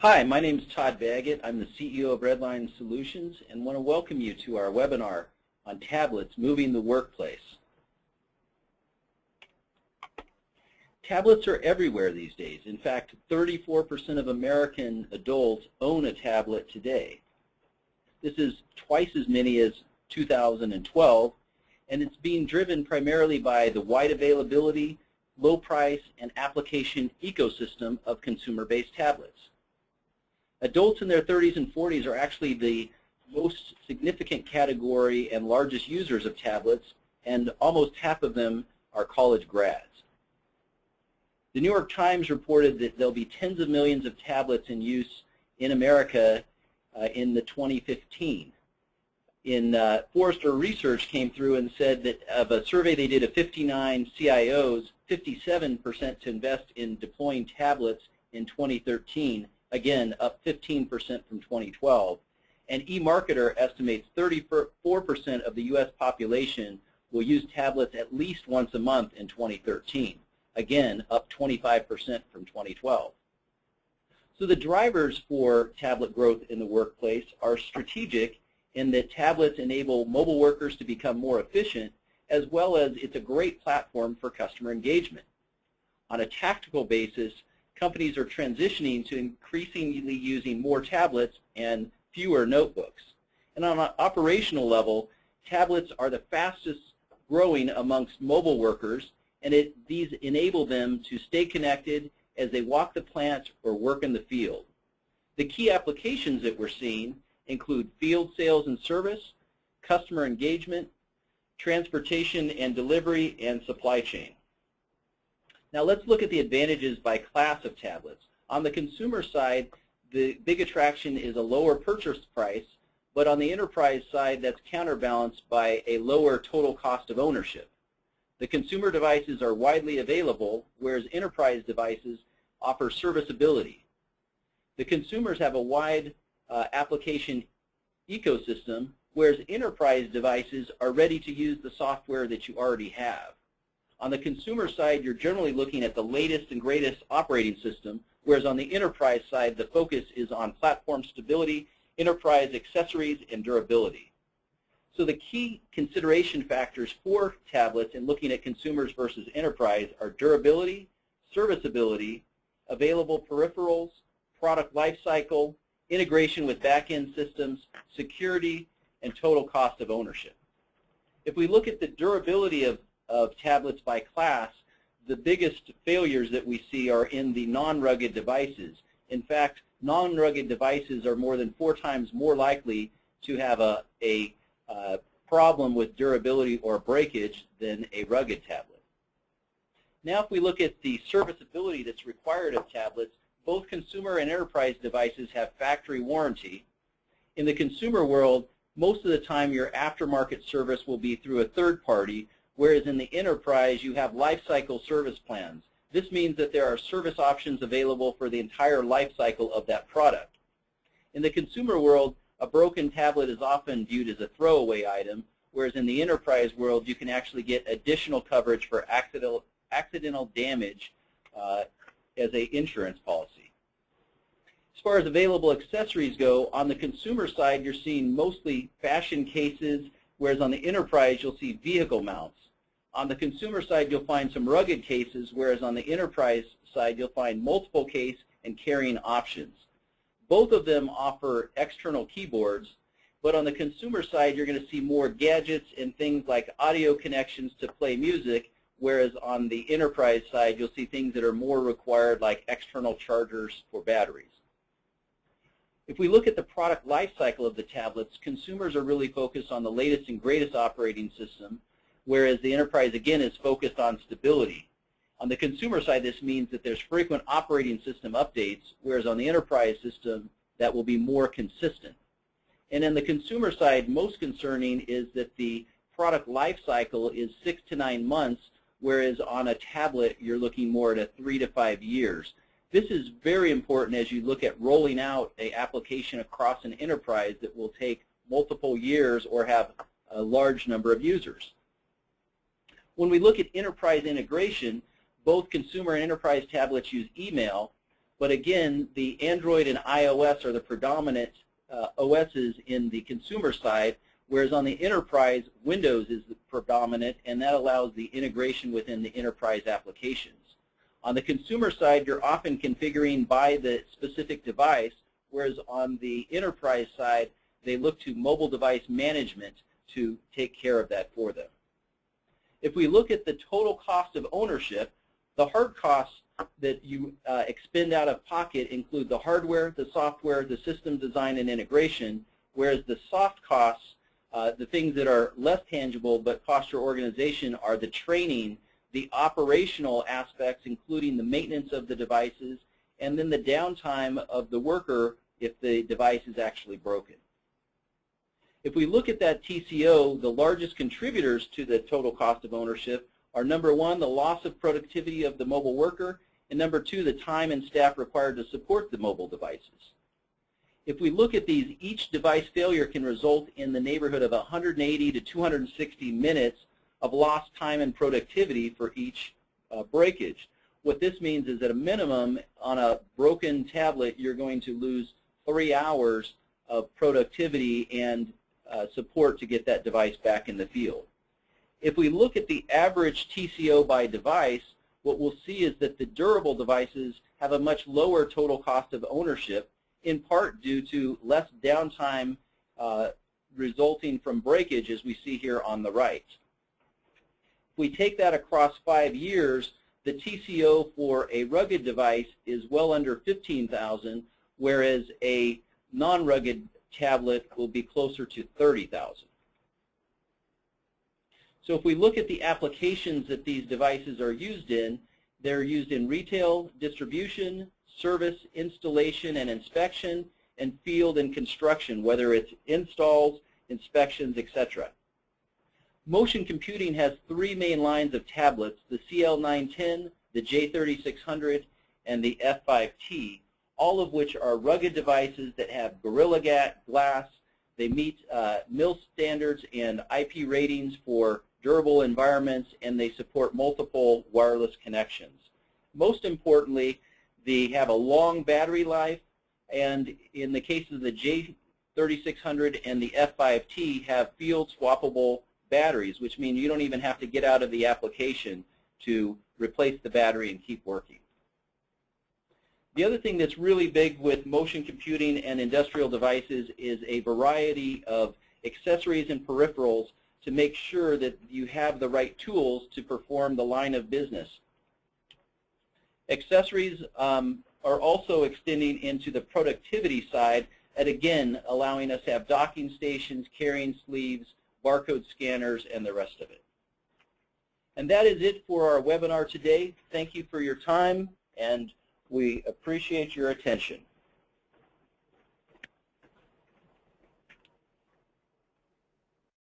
Hi, my name is Todd Baggett. I'm the CEO of Redline Solutions and want to welcome you to our webinar on tablets moving the workplace. Tablets are everywhere these days. In fact, 34% of American adults own a tablet today. This is twice as many as 2012, and it's being driven primarily by the wide availability, low price, and application ecosystem of consumer-based tablets. Adults in their 30s and 40s are actually the most significant category and largest users of tablets, and almost half of them are college grads. The New York Times reported that there'll be tens of millions of tablets in use in America in the 2015. Forrester Research came through and said that of a survey they did of 59 CIOs, 57% to invest in deploying tablets in 2013, again up 15% from 2012. And eMarketer estimates 34% of the U.S. population will use tablets at least once a month in 2013. Again, up 25% from 2012. So the drivers for tablet growth in the workplace are strategic in that tablets enable mobile workers to become more efficient, as well as it's a great platform for customer engagement. On a tactical basis, companies are transitioning to increasingly using more tablets and fewer notebooks. And on an operational level, tablets are the fastest growing amongst mobile workers, and these enable them to stay connected as they walk the plant or work in the field. The key applications that we're seeing include field sales and service, customer engagement, transportation and delivery, and supply chain. Now let's look at the advantages by class of tablets. On the consumer side, the big attraction is a lower purchase price, but on the enterprise side, that's counterbalanced by a lower total cost of ownership. The consumer devices are widely available, whereas enterprise devices offer serviceability. The consumers have a wide application ecosystem, whereas enterprise devices are ready to use the software that you already have. On the consumer side, you're generally looking at the latest and greatest operating system, whereas on the enterprise side, the focus is on platform stability, enterprise accessories, and durability. So the key consideration factors for tablets in looking at consumers versus enterprise are durability, serviceability, available peripherals, product life cycle, integration with back-end systems, security, and total cost of ownership. If we look at the durability of tablets by class, the biggest failures that we see are in the non-rugged devices. In fact, non-rugged devices are more than 4 times more likely to have a problem with durability or breakage than a rugged tablet. Now if we look at the serviceability that's required of tablets, both consumer and enterprise devices have factory warranty. In the consumer world, most of the time your aftermarket service will be through a third party, whereas in the enterprise you have life cycle service plans. This means that there are service options available for the entire life cycle of that product. In the consumer world, a broken tablet is often viewed as a throwaway item, whereas in the enterprise world you can actually get additional coverage for accidental damage as an insurance policy. As far as available accessories go, on the consumer side you're seeing mostly fashion cases, whereas on the enterprise you'll see vehicle mounts. On the consumer side you'll find some rugged cases, whereas on the enterprise side you'll find multiple case and carrying options. Both of them offer external keyboards, but on the consumer side you're going to see more gadgets and things like audio connections to play music, whereas on the enterprise side you'll see things that are more required like external chargers for batteries. If we look at the product life cycle of the tablets, consumers are really focused on the latest and greatest operating system, whereas the enterprise again is focused on stability. On the consumer side, this means that there's frequent operating system updates, whereas on the enterprise system, that will be more consistent. And in the consumer side, most concerning is that the product life cycle is 6 to 9 months, whereas on a tablet, you're looking more at 3 to 5 years. This is very important as you look at rolling out an application across an enterprise that will take multiple years or have a large number of users. When we look at enterprise integration, both consumer and enterprise tablets use email, But again, the Android and iOS are the predominant OSs in the consumer side, whereas on the enterprise, Windows is the predominant, and that allows the integration within the enterprise applications. On the consumer side, you're often configuring by the specific device, whereas on the enterprise side, they look to mobile device management to take care of that for them. If we look at the total cost of ownership, the hard costs that you expend out of pocket include the hardware, the software, the system design and integration, whereas the soft costs, the things that are less tangible but cost your organization, are the training, the operational aspects, including the maintenance of the devices, and then the downtime of the worker if the device is actually broken. If we look at that TCO, the largest contributors to the total cost of ownership are, number one, the loss of productivity of the mobile worker, and number two, the time and staff required to support the mobile devices. If we look at these, each device failure can result in the neighborhood of 180 to 260 minutes of lost time and productivity for each breakage. What this means is at a minimum, on a broken tablet, you're going to lose 3 hours of productivity and support to get that device back in the field. If we look at the average TCO by device, what we'll see is that the durable devices have a much lower total cost of ownership, in part due to less downtime resulting from breakage, as we see here on the right. If we take that across 5 years, the TCO for a rugged device is well under $15,000, whereas a non-rugged tablet will be closer to $30,000. So if we look at the applications that these devices are used in, they're used in retail, distribution, service, installation and inspection, and field and construction, whether it's installs, inspections, etc. Motion computing has 3 main lines of tablets, the CL910, the J3600, and the F5T, all of which are rugged devices that have Gorilla Glass. They meet MIL standards and IP ratings for durable environments, and they support multiple wireless connections. Most importantly, they have a long battery life, and in the case of the J3600 and the F5T, have field swappable batteries, which mean you don't even have to get out of the application to replace the battery and keep working. The other thing that's really big with motion computing and industrial devices is a variety of accessories and peripherals to make sure that you have the right tools to perform the line of business. Accessories are also extending into the productivity side, and again, allowing us to have docking stations, carrying sleeves, barcode scanners, and the rest of it. And that is it for our webinar today. Thank you for your time, and we appreciate your attention.